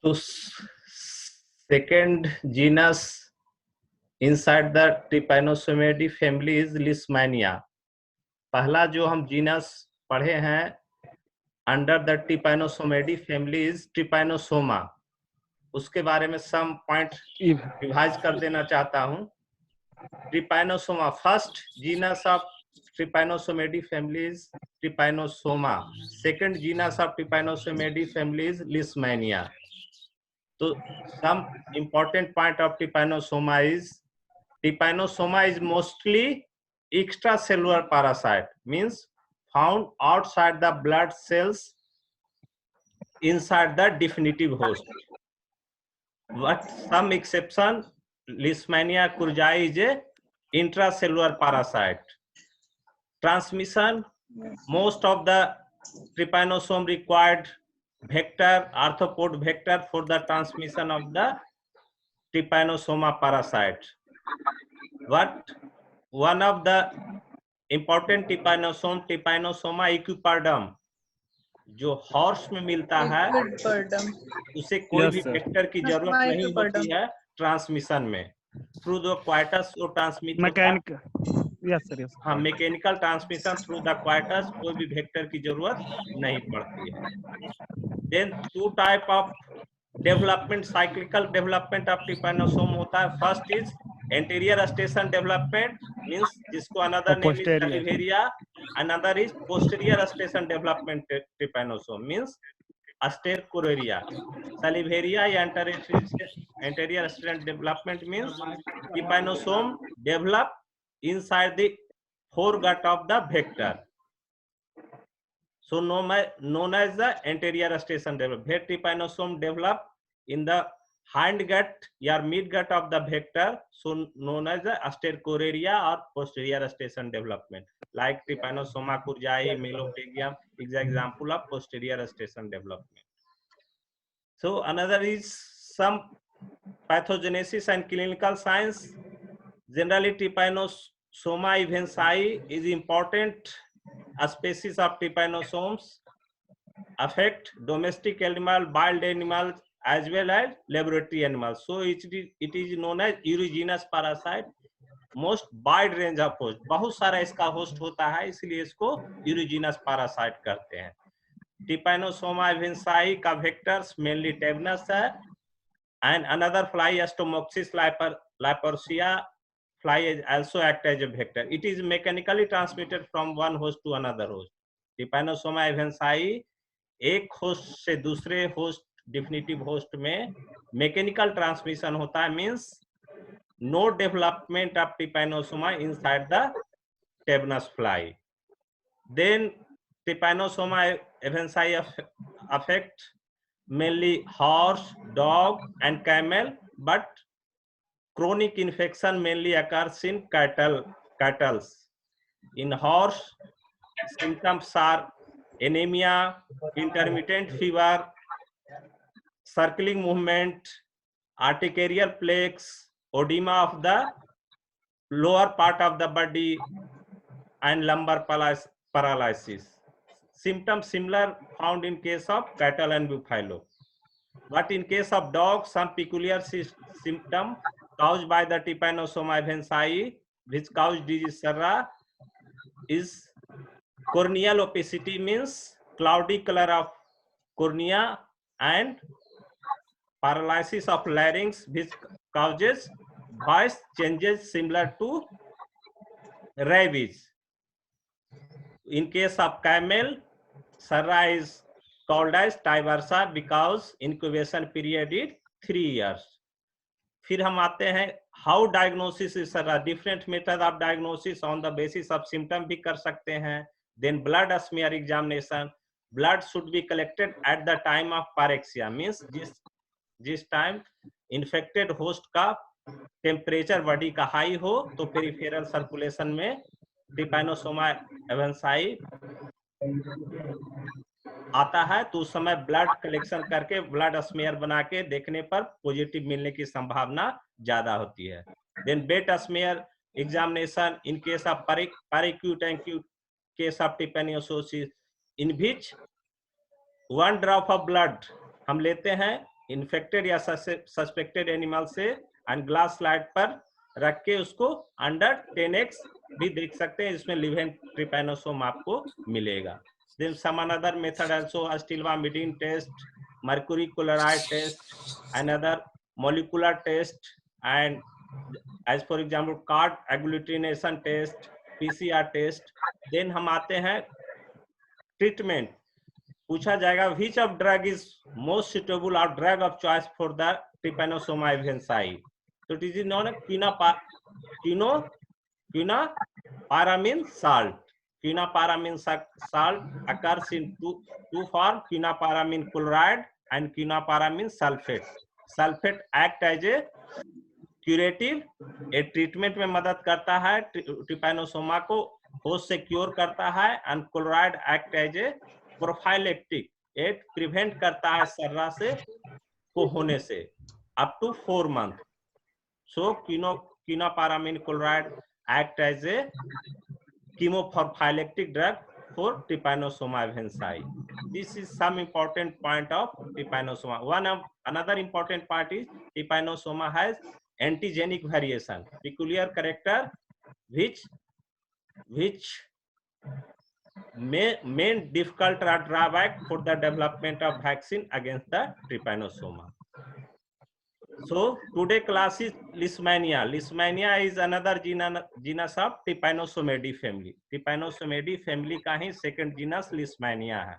तो second genus inside the Trypanosomidae family is Leishmania. पहला जो हम जीनस पढ़े हैं under the Trypanosomidae family is Trypanosoma. उसके बारे में सम पॉइंट रिवाइज कर देना चाहता हूं. Trypanosoma, first genus of Trypanosomidae family is Trypanosoma. Second genus of Trypanosomidae family is Leishmania. So some important point of Trypanosoma is mostly extracellular parasite, means found outside the blood cells inside the definitive host. But some exception, Leishmania courgeii is a intracellular parasite. Transmission, most of the trypanosome required vector, arthropod vector for the transmission of the Trypanosoma parasite. But one of the important Trypanosoma equipardum, जो horse में मिलता है, उसे कोई भी vector की जरूरत नहीं होती है ट्रांसमिशन में. थ्रू द क्वाइटस वो ट्रांसमिट होता है. हाँ, mechanical transmission through the coitus, कोई भी वेक्टर की जरूरत नहीं पड़ती है. Then two type of development, cyclical development of Trypanosome होता है. First is anterior station development, means जिसको another name is Salivaria. Another is posterior station development Trypanosome, means Astercorrea. Saliveria या anterior strand development means Trypanosome develop inside the foregut of the vector. So known as the anterior station development. Where Trypanosome develop in the hindgut or midgut of the vector, so known as the Astercorrea or posterior station development. Like Trypanosoma courgeii, Melopegium is an example of posterior station development. So another is some pathogenesis and clinical signs. Generally, Trypanosoma evensii is important. A species of Trypanosomes affect domestic animal, wild animals, as well as laboratory animals. So it is known as urogenous parasite. Most wide range of host, बहुत सारा इसका host होता है, इसलिए इसको urogenous parasite कहते हैं. Trypanosoma evensii का vectors mainly Tavnus है, and another fly Astomoxis lyporsia fly is also act as a vector. It is mechanically transmitted from one host to another host. Trypanosoma evensii एक host से दूसरे host, definitive host में mechanical transmission होता है, means no development of Trypanosoma inside the Tavnus fly. Then Trypanosoma evensii affect mainly horse, dog and camel, but chronic infection mainly occurs in cattle. In horse, symptoms are anemia, intermittent fever, circling movement, arterial plaques, edema of the lower part of the body, and lumbar paralysis. Symptoms similar found in case of cattle and buffalo. But in case of dogs, some peculiar symptom caused by the Trypanosoma evensii, which cause disease Serra, is corneal opacity, means cloudy color of cornea, and paralysis of larynx, which causes voice changes similar to rabies. In case of camel, Serra is called as Tyversa because incubation period is 3 years. फिर हम आते हैं how diagnosis is Serra. Different method of diagnosis on the basis of symptom भी कर सकते हैं. Then blood smear examination. Blood should be collected at the time of pyrexia, means जिस time infected host का टेम्परेचर बॉडी का high हो, तो peripheral circulation में Trypanosoma evensii आता है, तो उस समय ब्लड कलेक्शन करके ब्लड स्मीयर बना के देखने पर पॉजिटिव मिलने की संभावना ज्यादा होती है. Then wet smear examination in case of peracute and acute case of Trypanososis, in which 1 drop of blood हम लेते हैं इन्फेक्टेड या सस्पेक्टेड एनिमल से एंड ग्लास स्लाइड पर रख के उसको अंडर 10x भी देख सकते हैं, जिसमें लिवेंट ट्रिपैनोसोम आपको मिलेगा. Then some another method also, stilbene test, mercury chloride test, another molecular test, and as for example card agglutination test, PCR test. Then हम आते हैं ट्रीटमेंट. पूछा जाएगा which of drug is most suitable or drug of choice for the Trypanosoma evensii. So it is known as quinaparamine salt. Quinaparamine salt occurs in two forms, quinaparamine chloride and quinaparamine sulfate. Sulfate act as a curative, A treatment में मदद करता है, Trypanosoma को host से cure करता है. And chloride act as a prophylactic, it prevent करता है सर्रा से को होने से up to 4 months. So quinapyramine chloride act as a chemoprophylactic drug for Trypanosoma evensii. This is some important point of Trypanosoma. Another important part is Trypanosoma has antigenic variation, peculiar character which may difficult or drawback for the development of vaccine against the Trypanosoma. So today class is Leishmania. Leishmania is another genus of Trypanosomidae family. Trypanosomidae family का ही second genus Leishmania है.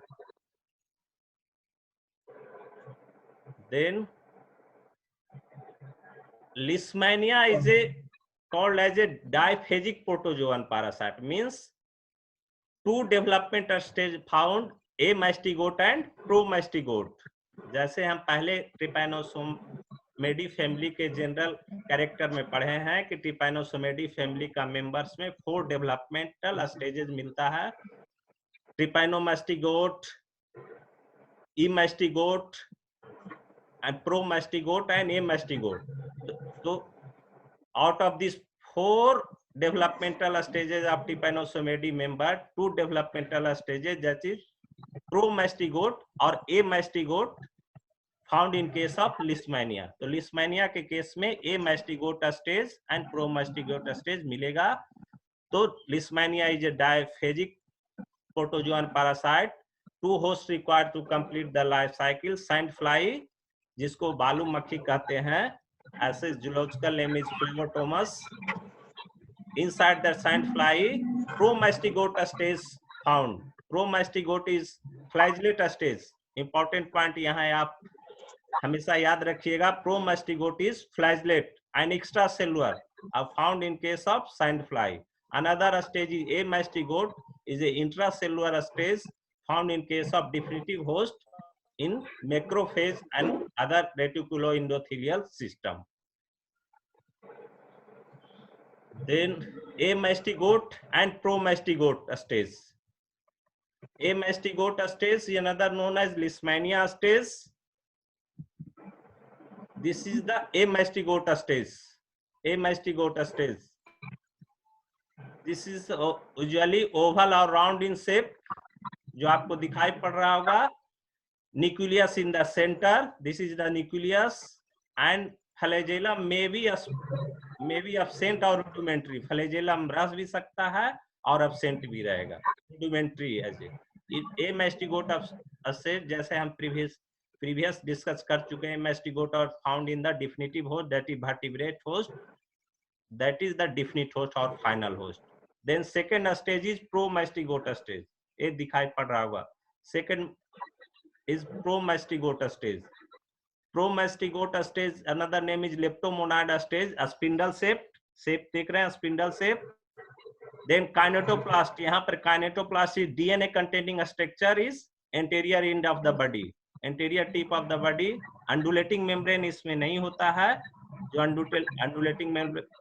Then Leishmania is called as a diphagic protozoan parasite, means two development stage found, amastygote and promastygote. जैसे हम पहले ट्रिपैनोसोमिडी family के general character में पढ़े हैं कि ट्रिपैनोसोमिडी फैमिली का मेंबर्स में 4 डेवलपमेंटल स्टेजेस मिलता है, ट्रिपैनोमास्टिगोट, इमास्टिगोट एंड प्रोमास्टिगोट एंड एमास्टिगोट. तो out of this 4 developmental stages of Trypanosomidae member, 2 developmental stages, that is promastigote और amastigote found in case of Leishmania. तो Leishmania के केस में amastigote stage and promastigote stage मिलेगा. तो Leishmania is a diphagic protozoan parasite. 2 hosts required to complete the life cycle. Sandfly, जिसको बालू मक्खी कहते हैं, ऐसे zoological name is Phlobotomus. Inside the sandfly, promastigote stage found. Promastigote is flagellate stage. Important point यहाँ आप हमेशा याद रखिएगा, promastigote is flagellate and extracellular are found in case of sandfly. Another stage is amastigote, is a intracellular stage found in case of definitive host in macrophage and other reticuloendothelial system. Then amastigote and promastigote stage. Amastigote stage is another known as Leishmania stage. This is the amastigote stage. Amastigote stage. This is usually oval or round in shape. जो आपको दिखाई पड़ रहा होगा, nucleus in the center. This is the nucleus and flagellum may be absent or rudimentary. Flagellum रह भी सकता है और absent भी रहेगा. Rudimentary ऐसे. Amastigote stage जैसे हम previous discuss कर चुके हैं, amastigote are found in the definitive host, that is vertebrate host. That is the definite host or final host. Then second stage is promastigote stage. ये दिखाई पड़ रहा होगा. Second is promastigote stage. Promastigote stage, another name is leptomonad stage, a spindle shape देख रहे हैं, spindle shape. Then kinetoplast, यहाँ पर kinetoplast is DNA containing structure is anterior end of the body, anterior tip of the body. Undulating membrane इसमें नहीं होता है, जो undulating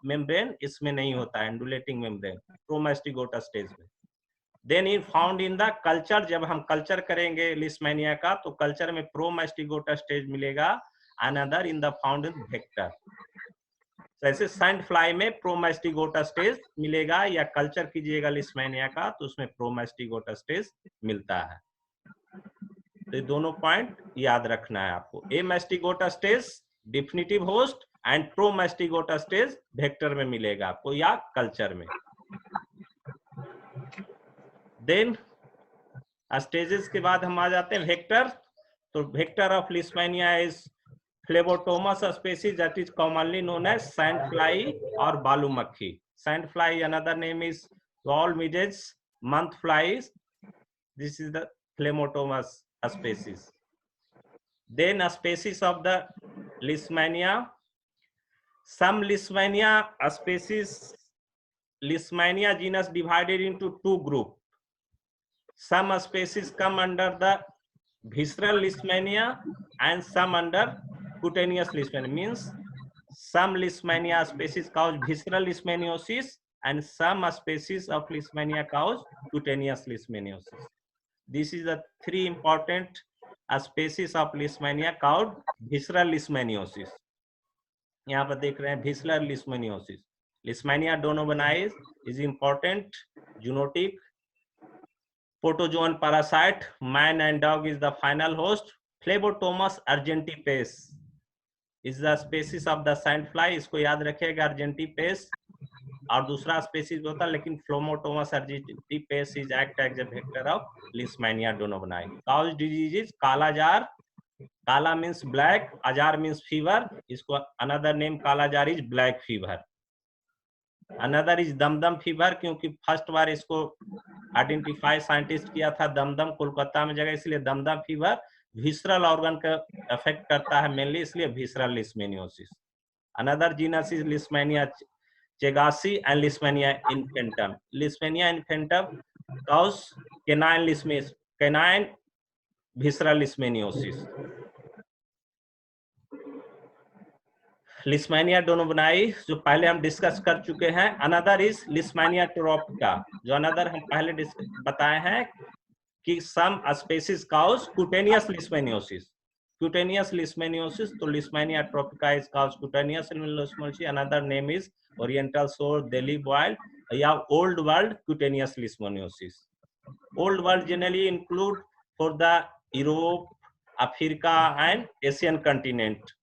membrane इसमें नहीं होता है, undulating membrane promastigote stage में. Then it found in the culture, जब हम कल्चर करेंगे Leishmania का तो कल्चर में promastigote stage मिलेगा, another in the found in vector. जैसे sandfly में promastigote stage मिलेगा, या कल्चर कीजिएगा Leishmania का तो उसमें promastigote stage मिलता है. तो ये दोनों पॉइंट याद रखना है आपको। Amastigote stage definitive host and promastigote stage vector में मिलेगा आपको या कल्चर में। देन स्टेजेस के बाद हम आ जाते हैं वेक्टर। तो vector of Leishmania is Phlebotomus species that is commonly known as sand fly और बालू मक्खी। Sand fly another name is owl midges moth flies. This is the Phlebotomus species. Then a species of the Leishmania. Some Leishmania species, Leishmania genus divided into two groups. Some species come under the visceral Leishmania and some under cutaneous Leishmania. Means some Leishmania species cause visceral leishmaniosis and some species of Leishmania cause cutaneous leishmaniosis. This is the three important species of Leishmania called visceral leishmaniosis. यहाँ पर देख रहे हैं visceral leishmaniosis. Leishmania donovani is important zoonotic protozoan parasite. Man and dog is the final host. Phlebotomus argentipes is the species of the sandfly. इसको याद रखिएगा argentipes और दूसरा स्पेसीज होता है, लेकिन Phlebotomus argentipes is act as a vector of Leishmania donovani. Cause disease kala azar, kala means black, azar means fever, इसको another name kala azar is black fever. Another is Dumdum fever, क्योंकि फर्स्ट बार इसको आइडेंटिफाई साइंटिस्ट किया था दमदम कोलकाता में जगह, इसलिए दमदम फीवर विसरल ऑर्गन का अफेक्ट करता है मेनली, इसलिए visceral leishmaniosis. Another genus is Leishmania Chagassi and Leishmania infantum. Leishmania infantum cause canine visceral leishmaniosis. Leishmania donovani जो पहले हम डिस्कस कर चुके हैं। अनदर इज Leishmania tropica, जो अनदर हम पहले बताए हैं कि some species cause cutaneous leishmaniosis. Cutaneous leishmaniosis, तो Leishmania tropica is cause cutaneous leishmaniosis. Another name is Oriental sore, Delhi boil, या old world cutaneous leishmaniosis. Old world generally include for the Europe, Africa and Asian continent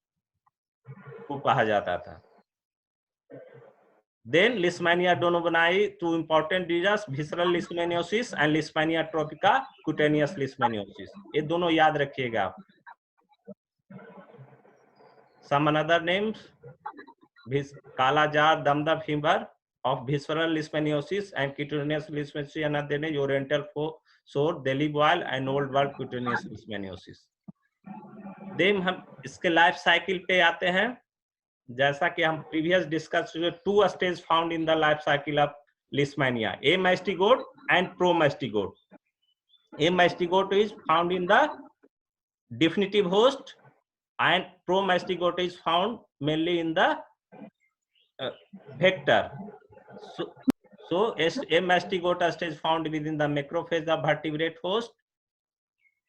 को कहा जाता था। Then Leishmania donovani, two important diseases, visceral leishmaniosis and Leishmania tropica, cutaneous leishmaniosis. ये दोनों याद रखिएगा आप। Some another names, kala azar, Dum Dum fever of visceral leishmaniosis and cutaneous leishmaniosis, another name Oriental sore, Delhi boil and old world cutaneous leishmaniosis. Then हम इसके life cycle पे आते हैं। जैसा कि हम प्रीवियस डिस्कस हुए, two stage found in the life cycle of Leishmania, amastigote and promastigote. Amastigote is found in the definitive host and promastigote is found mainly in the vector. So amastigote stage found within the macrophage of vertebrate host.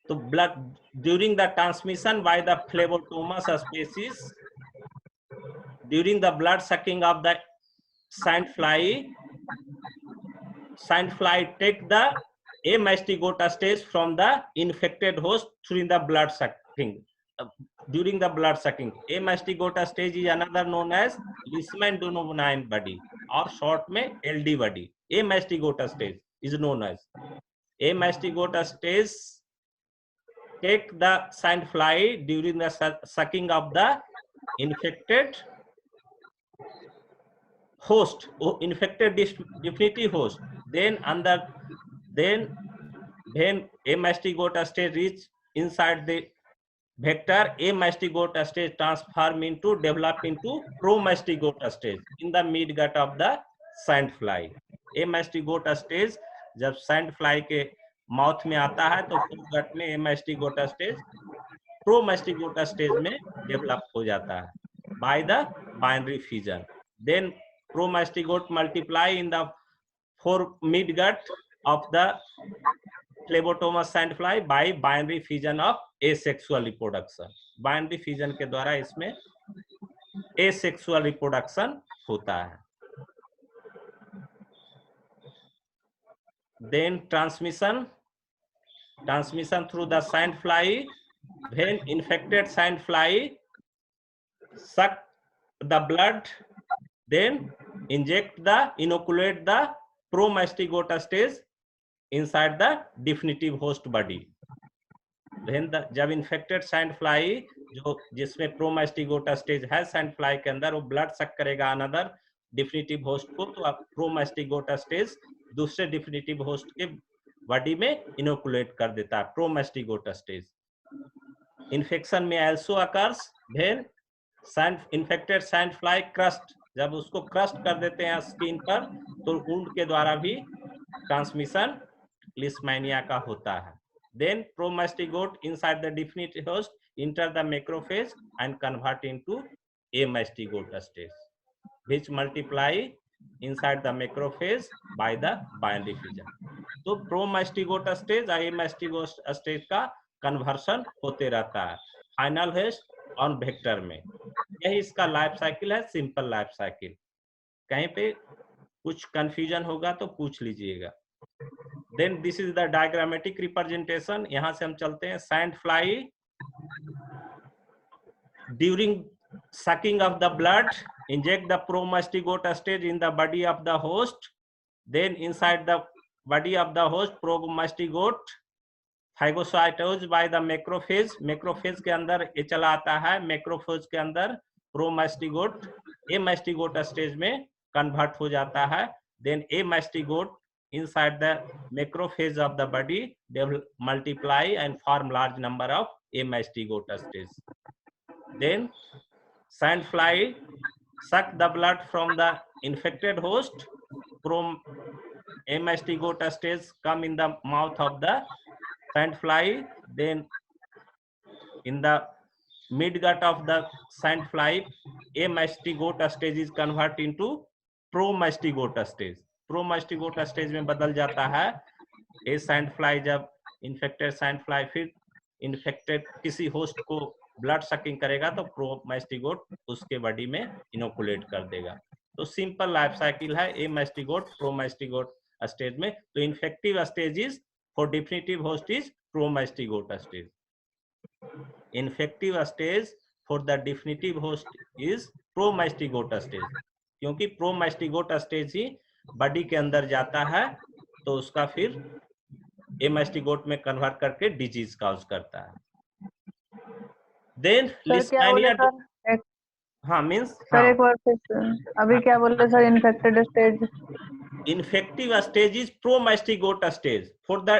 So blood during the transmission by the Phlebotomus species, during the blood sucking of the sandfly take the amastigote stage from the infected host through the blood sucking. During the blood sucking, amastigote stage is another known as Leishman donovani body or short में LD body. Amastigote stage is known as amastigote stage take the sandfly during the sucking of the infected host, infected definitive host. Then amastigote stage reach inside the vector. Amastigote stage transform into develop into promastigote stage in the midgut of the sandfly. Amastigote stage जब sandfly के mouth में आता है तो गट में amastigote stage promastigote stage में develop हो जाता है by the binary fission. Then promastigote multiply in the midgut of the Phlebotomus sandfly by binary fission of asexual reproduction. Binary fission के द्वारा इसमें asexual reproduction होता है. Then transmission transmission through the sandfly. When infected sandfly suck the blood, then inoculate the pro-mastigote stage inside the definitive host body. जब infected sand fly जो जिसमें प्रोमास्टिगोटा stage है sand fly के अंदर, वो ब्लड सक करेगा अनदर डिफिनिटिव होस्ट को, तो आप प्रोमास्टिगोटा स्टेज दूसरे डिफिनिटिव होस्ट के बॉडी में इनोकुलेट कर देता है, प्रोमास्टिगोटा स्टेज. इन्फेक्शन में also occurs when infected sand fly crust, जब उसको क्रस्ट कर देते हैं स्किन पर, तो वुंड के द्वारा भी ट्रांसमिशन लिस्मेनिया का होता है. Then pro-mastigote inside the definite host enter the macrophage and convert into amastigote stage, which multiply inside the macrophage by the binary fission. तो pro-mastigote stage और amastigote stage का कन्वर्सन होते रहता है फाइनल होस्ट ऑन वेक्टर में. यही इसका life cycle है, सिंपल लाइफ साइकिल. कहीं पे कुछ कंफ्यूजन होगा तो पूछ लीजिएगा. Then this is the diagrammatic representation. यहाँ से हम चलते हैं. Sand fly during sucking of the blood inject the pro-mastigote stage in the body of the host. Then inside the body of the host pro-mastigote phagocytosed by the macrophage. macrophage के अंदर ये चला आता है. macrophage के अंदर pro-mastigote amastigote stage में convert हो जाता है. Then amastigote inside the macrophage of the body they will multiply and form large number of amastigote stage. Then sand fly suck the blood from the infected host. From amastigote stage come in the mouth of the sand fly. Then in the midgut of the sand fly amastigote stage is converted into pro-mastigote stage. Promastigote stage में बदल जाता है. A sand fly जब infected sand fly फिर infected किसी host को blood sucking करेगा तो प्रोमास्टिगोट उसके बॉडी में इनोकुलेट कर देगा. तो सिंपल लाइफ साइकिल है ए मास्टिगोट प्रोमास्टिगोट स्टेज में. तो infective stage is for definitive host is promastigote stage. Infective stage for the definitive host is promastigote stage, क्योंकि प्रोमास्टिगोट स्टेज ही बॉडी के अंदर जाता है तो उसका फिर एमास्टिगोट में कन्वर्ट करके डिजीज काउज करता है. Then Leishmania. हाँ मींस सर एक बार फिर अभी क्या बोल रहे सर? Infected stage, infective stage is promastigote stage for the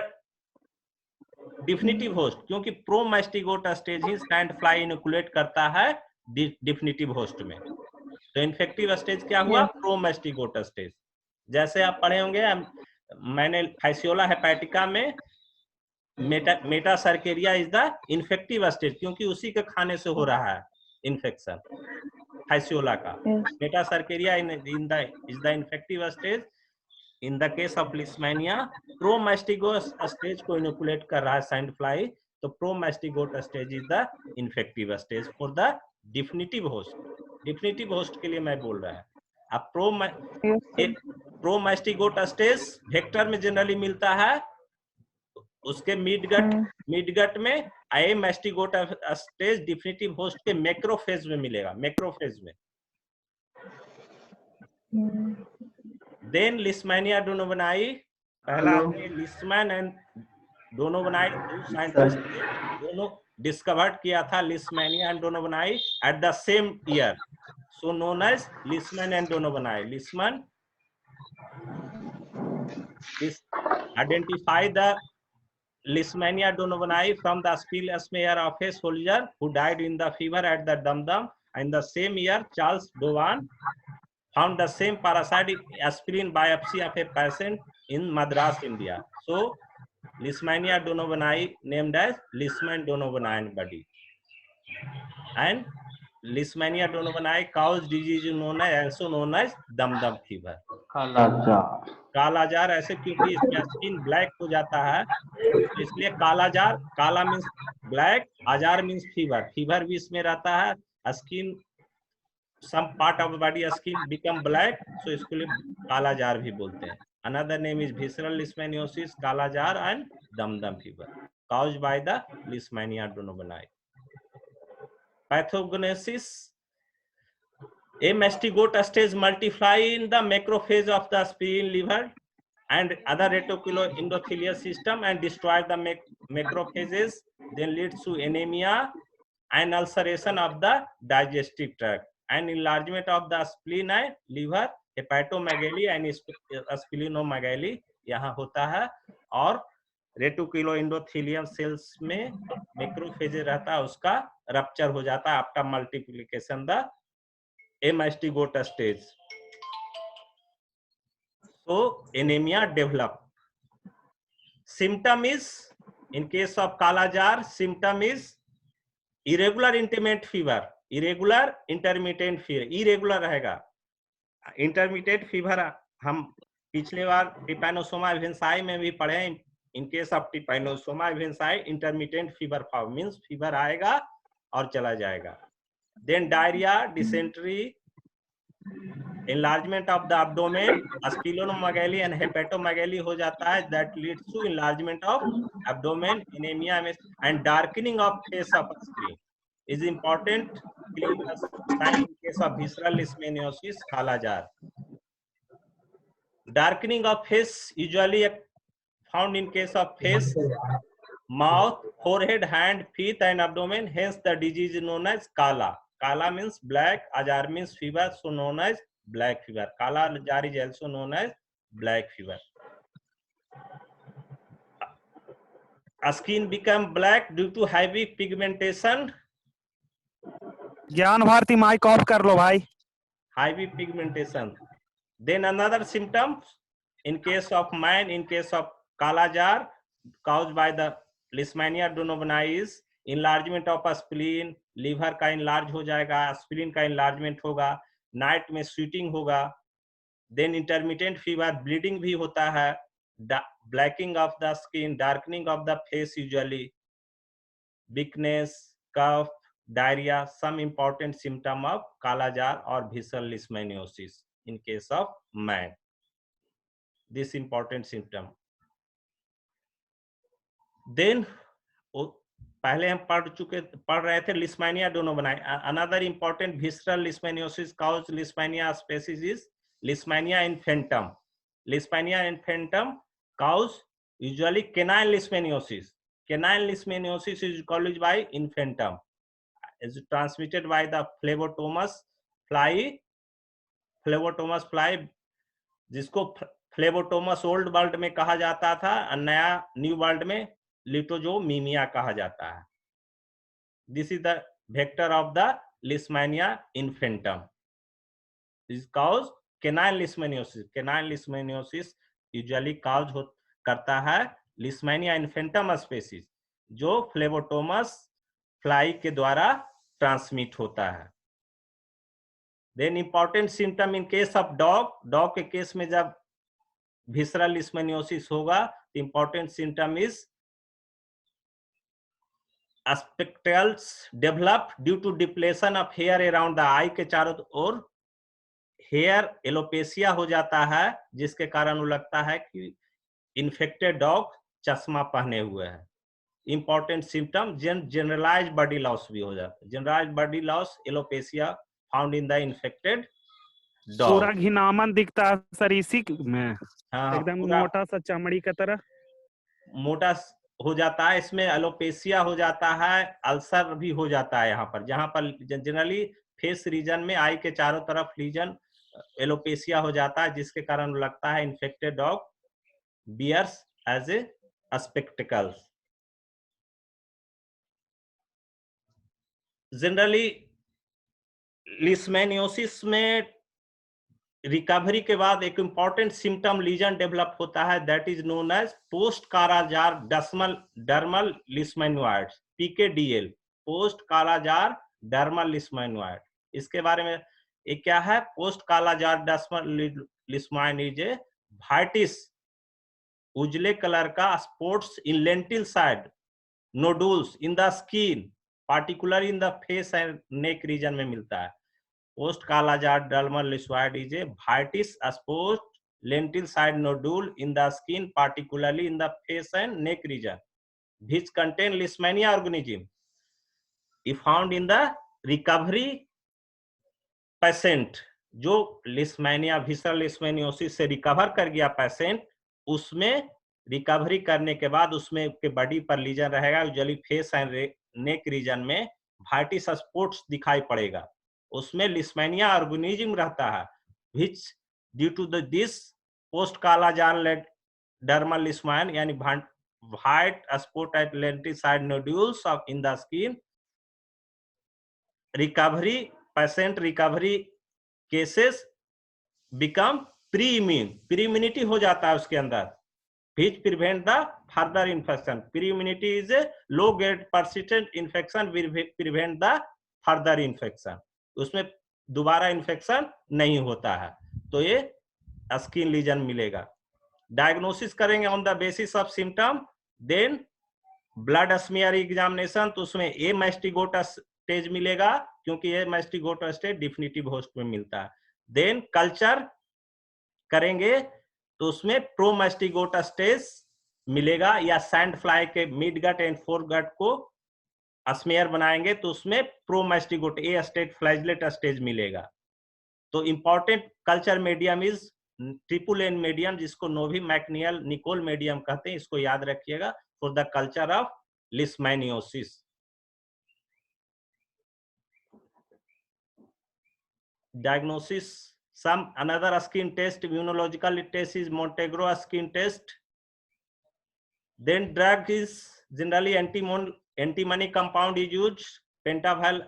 definitive host, क्योंकि प्रोमास्टिगोट स्टेज ही सैंड फ्लाई इनोकुलेट करता है डिफिनिटिव होस्ट में. तो इन्फेक्टिव स्टेज क्या हुआ? Promastigote stage. जैसे आप पढ़े होंगे, मैंने फैसियोला हेपेटिका में metacercaria is the infective stage, क्योंकि उसी के खाने से हो रहा है इन्फेक्शन फैसियोला का. Metacercaria is the infective stage. In the case of Leishmania promastigote stage को इनोकुलेट कर रहा है सैंड फ्लाई, तो promastigote stage is the infective stage for the definitive host. Definitive host के लिए मैं बोल रहा है. अब प्रोमास्टिगोट स्टेज वेक्टर में जनरली मिलता है, उसके मिडगट में एमास्टिगोट स्टेज डिफिनिटिव होस्ट के मैक्रोफेज में मिलेगा, मैक्रोफेज में. देन लिस्मेनिया डोनोवनाई, पहला हमने लिस्मैन एंड डोनोवनाई दोनों डिस्कवर्ड किया था, Leishmania and donovani at the same year, so known as Leishman and Donovan. Leishman identify the Leishmania donovani from the spill smear of a soldier who died in the fever at the Dum-Dum. In the same year, Charles Dovan found the same parasite aspirin biopsy of a patient in Madras, India. So Leishmania donovani named as Leishman donovani body. And Leishmania donovani cause disease also known as Dum-Dum fever. कालाजार ऐसे क्योंकि इसमें skin black हो जाता है, इसलिए कालाजार, काला means black, आजार means fever, fever भी इसमें रहता है. Skin some part of the body skin become black, so इसको लिए कालाजार भी बोलते हैं. Another name is visceral leishmaniasis, kala azar and Dum-Dum fever. caused by the Leishmania duodenii. Pathogenesis. A mastigote stage multiply in the macrophage of the spleen, liver, and other reticuloendothelial system and destroy the macrophages, then leads to anemia and ulceration of the digestive tract and enlargement of the spleen and liver, hepatomegaly and splenomegaly यहाँ होता है, और रेटिकुलोएंडोथेलियम sales में macrophage रहता है, उसका rupture हो जाता है after multiplication the mastigote stage. So anemia develop. Symptom is, in case of Kala Jar, symptom is irregular intermittent fever. Irregular intermittent fever. Irregular रहेगा. Intermittent fever हम पिछले बार Trypanosoma evensi में भी पढ़े. In case of Trypanosoma evensi, intermittent fever form means fever आएगा और चला जाएगा. Then diarrhea, dysentery, enlargement of the abdomen, splenomegaly and hepatomegaly हो जाता है, that leads to enlargement of abdomen, anemia and darkening of face of screen is important clinical sign in case of visceral leishmaniasis, Kala Jar. Darkening of face usually found in case of face, mouth, forehead, hand, feet and abdomen, hence the disease is known as Kala. Kala means black, Ajar means fever, so known as black fever. Kala Jar is also known as black fever. Skin become black due to heavy pigmentation. ज्ञान Bharti mic off कर लो भाई. Heavy pigmentation. Then another symptom in case of man, in case of Kala Jar caused by the Leishmania duodenii is enlargement of a spleen, liver का enlarge हो जाएगा, spleen का enlargement होगा, night में sweating होगा, then intermittent fever, bleeding भी होता है, blacking of the skin, darkening of the face usually, weakness, cough, diarrhea, some important symptom of Kala Jar or visceral leishmaniasis in case of man. This important symptom. Then पहले हम पढ़ रहे थे Leishmania duodenii. Another important visceral leishmaniasis caused Leishmania species is Leishmania infantum. Leishmania infantum cause usually canine leishmaniasis. Canine leishmaniasis is caused by infantum. Is transmitted by the Phlebotomus fly. Phlebotomus fly, जिसको Phlebotomus old world में कहा जाता था, नया new world में लिटोजोमीमिया कहा जाता है. This is the vector of the Leishmania infantum. This cause canine leishmaniasis. Canine leishmaniasis usually cause करता है Leishmania infantum species, जो Phlebotomus fly के द्वारा ट्रांसमिट होता है. Then important symptom in case of dog. Dog के केस में जब visceral leishmaniasis होगा, the important symptom is spectacles develop due to depletion of hair around the eye के चारों ओर हेयर एलोपेसिया हो जाता है, जिसके कारण लगता है कि इन्फेक्टेड डॉग चश्मा पहने हुए है. Important symptom generalize body loss भी हो जाता है. Generalize body loss alopecia found in the infected dog. पूरा घिनामन दिखता है सर इसी में. हाँ, एकदम मोटा सा चमड़ी की तरह मोटा हो जाता है. इसमें एलोपेसिया हो जाता है, अल्सर भी हो जाता है यहाँ पर, जहाँ पर जनरली फेस रीजन में आई के चारों तरफ रीजन एलोपेसिया हो जाता है, जिसके कारण लगता है infected dog bears as a spectacles. Generally leishmaniosis में रिकवरी के बाद एक इंपॉर्टेंट सिम्टम लीजन डेवलप होता है, that is known as post kala azar dermal leishmanoid, PKDL, post kala azar dermal leishmanoid. इसके बारे में एक क्या है, पोस्ट काला जार डर्मल लिश्मेनोइड वाइटिस, उजले कलर का spots in lentil side, nodules in the skin, particular in the face and neck region में मिलता है. Post Kala Jar dermal lymphoid is a vitis exposed lentil side nodule in the skin, particularly in the face and neck region. which contain Leishmania organism if found in the recovery patient जो leishmania visceral लिस्मेनियोसिस से recover कर गया patient, उसमें recovery करने के बाद उसमें के बॉडी पर लीजन रहेगा, usually face and neck region में वाइटिस स्पॉट्स दिखाई पड़ेगा, उसमें लिस्मेनिया ऑर्गेनिज्म रहता है, which due to this post कालाजान डर्मल लिस्मान यानी व्हाइट स्पॉट एट लेंटिसाइड nodules of in the skin recovery patient recovery cases become pre immunity हो जाता है उसके अंदर, which prevent the further infection. Pre-immunity is a low grade persistent infection will prevent the further infection. उसमें दोबारा infection नहीं होता है, तो ये स्किन लीजन मिलेगा। डायग्नोसिस करेंगे on the basis of symptom, then blood smear examination, तो उसमें ए मैस्टिगोट स्टेज मिलेगा क्योंकि ये मैस्टिगोट स्टेज डिफिनिटिव होस्ट में मिलता है। देन कल्चर करेंगे तो उसमें प्रोमैस्टिगोट स्टेज मिलेगा, या सैंड फ्लाई के mid gut and fore gut को स्मेयर बनाएंगे तो उसमें promastigote a stage flagellate stage मिलेगा। तो important culture medium is triple N medium, जिसको नोवी मैकनियल निकोल मीडियम कहते हैं, इसको याद रखिएगा for the culture of leishmaniasis. Diagnosis, some another skin test, immunological test is Montenegro skin test. Then drug is generally antimony compound is used, pentaval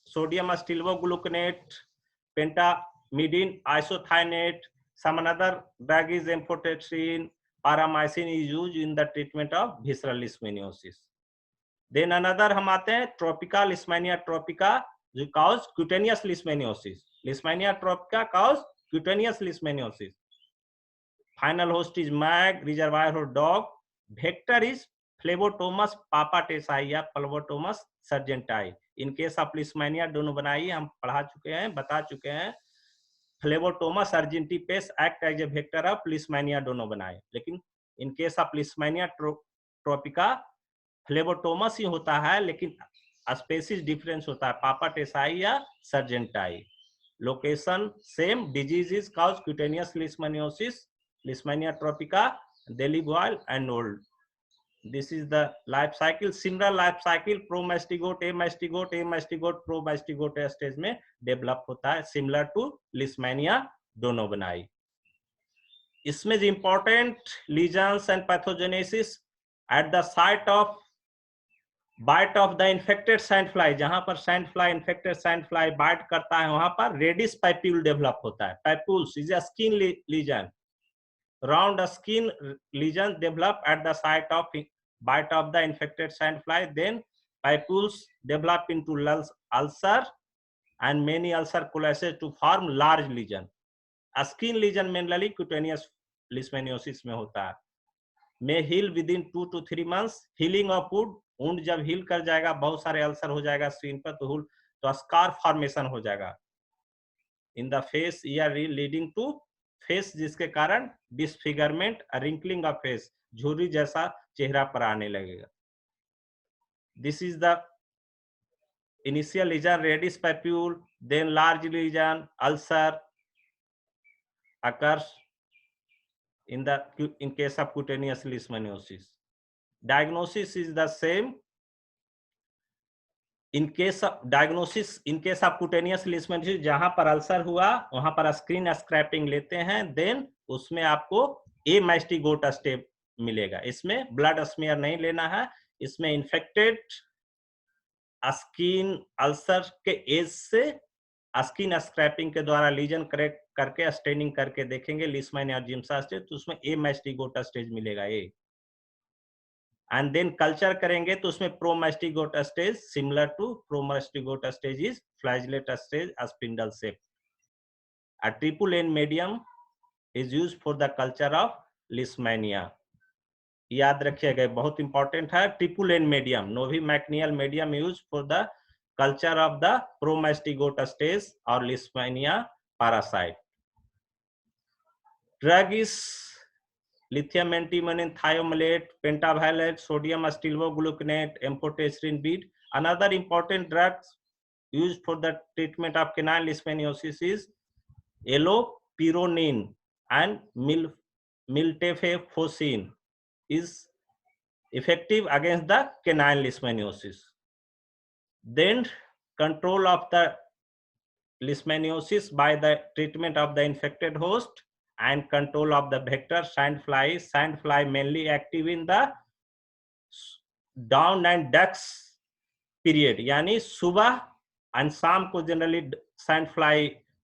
sodium acetylgluconate, pentamidine isothianate. Some another drug is amphotericin, paramycin is used in the treatment of visceral leishmaniasis. Then another हम आते हैं tropical leishmania tropica जो cause cutaneous leishmaniosis. Leishmania tropica cause cutaneous leishmaniosis. Final host is mag, reservoir or dog. Vector is Phlebotomus papatesae या Phlebotomus sargentii. In case of leishmania दोनों बनाइए, हम पढ़ा चुके हैं, बता चुके हैं। Phlebotomus sargentii pest act as a vector of leishmania दोनों बनाए, लेकिन in case of leishmania tropica Phlebotomus ही होता है, लेकिन स्पेसीज डिफरेंस होता है, पापाटेसाई या sergenti. Location same, disease is cause cutaneous leishmaniasis, leishmania tropica, Delhi boil and old. This is the life cycle, similar life cycle promastigote amastigote promastigote stage में develop होता है, similar to leishmania दोनों बनाई। इसमें जो important lesions and pathogenesis at the site of bite of the infected sand fly, जहां पर sand fly infected sand fly bite करता है वहां पर रेडिस पैप्यूल डेवलप होता है। Papules is a skin lesion, round skin lesion develop at the site of bite of the infected sand fly, then papules develop into ulcer and many ulcer coalesces to form large lesion. Skin lesion mainly cutaneous leishmaniasis में होता है। May heal within 2 to 3 months, healing of wound जब heal कर जाएगा, बहुत सारे ulcer हो जाएगा स्किन पर, तो स्कार फॉर्मेशन हो जाएगा in the face ear leading to face, जिसके कारण डिसफिगरमेंट, रिंकलिंग ऑफ फेस, झुर्री जैसा चेहरा पर आने लगेगा। This is the initial lesion, reddish papule, then large lesion, ulcer occurs in case of cutaneous leishmaniasis. Diagnosis is the same. In case of cutaneous leishmaniasis, जहां पर अल्सर हुआ वहां पर स्क्रीन स्क्रैपिंग लेते हैं, देन उसमें आपको ए मैस्टिगोट स्टेप मिलेगा। इसमें ब्लड स्मीयर नहीं लेना है, इसमें इन्फेक्टेड स्किन अल्सर के एज से स्किन स्क्रैपिंग के द्वारा लीजन करेक्ट करके स्टेनिंग करके देखेंगे लिस्मेनिया और जिम्सा स्टेज, तो उसमें ए मैस्टिगोट स्टेज मिलेगा ए। एंड देन कल्चर करेंगे तो उसमें promastigote stage similar to promastigote stage is flagellate stage spindle shape. A triple N medium is used for the culture of leishmania. याद रखिएगा, बहुत इंपॉर्टेंट है। Triple N medium, Novy MacNeal medium use for the culture of the promastigote stage or Leishmania parasite. Drug is lithium antimony thiamalate, pentavalent, sodium acetylgluconate, amphotericin bead. Another important drugs used for the treatment of canine leishmaniasis is allopurinol and miltefosine is effective against the canine leishmaniasis. Then control of the leishmaniasis by the treatment of the infected host and control of the vector sandfly. Sandfly mainly active in the dawn and dusk period, यानी सुबह and शाम को generally sandfly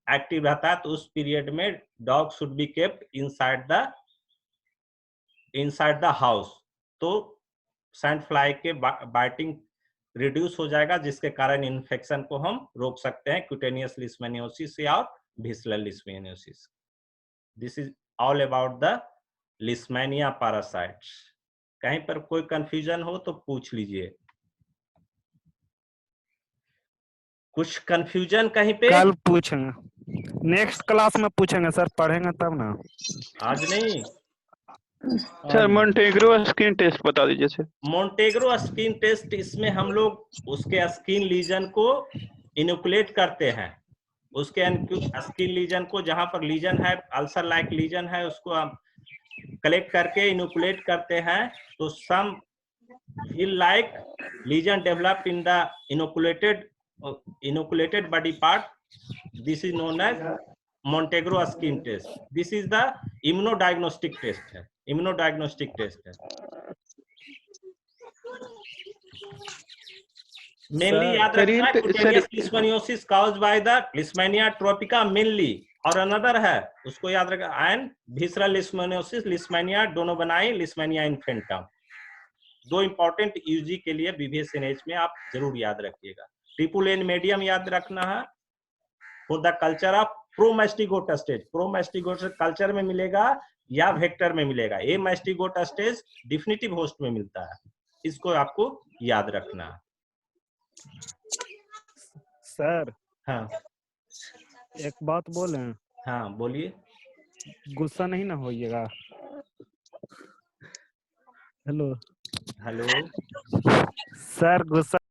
active रहता है, तो उस period में dog should be kept inside the house, तो सैंडफ्लाई के बाइटिंग रिड्यूस हो जाएगा, जिसके कारण इन्फेक्शन को हम रोक सकते हैं क्यूटेनियस लिस्मेनियोसिस या visceral leishmaniasis. This is all about the leishmania parasites. कहीं पर कोई कंफ्यूजन हो तो पूछ लीजिए. कुछ कंफ्यूजन कहीं पे? कल पूछेंगे, नेक्स्ट क्लास में पूछेंगे सर, पढ़ेंगे तब ना, आज नहीं. सर मोंटेग्रो स्किन टेस्ट बता दीजिए सर. मोंटेग्रो स्किन टेस्ट, इसमें हम लोग उसके स्किन लीजन को इनोकुलेट करते हैं. उसके स्किन लीजन को, जहां पर लीजन है, अल्सर लाइक लीजन है, उसको हम कलेक्ट करके इनोकुलेट करते हैं. तो some feel like lesion develop in the inoculated body part. This is known as Montegro skin test. This is the immunodiagnostic test है, immunodiagnostic test है. Mainly याद रखना, cutaneous leishmaniasis caused by the Leishmania tropica mainly, और another है उसको याद रखना, and visceral leishmaniasis, Leishmania donnebonai, Leishmania infantum. दो इंपॉर्टेंट यूजी के लिए BVSNH में आप जरूर याद रखिएगा. ट्रिपल एन मीडियम याद रखना है for the culture of promastigote stage. Promastigote culture में मिलेगा या वेक्टर में मिलेगा. Amastigote stage definitive host में मिलता है, इसको आपको याद रखना है. सर हाँ, एक बात बोले. हाँ बोलिए. गुस्सा नहीं ना होइएगा. हेलो हेलो सर, गुस्सा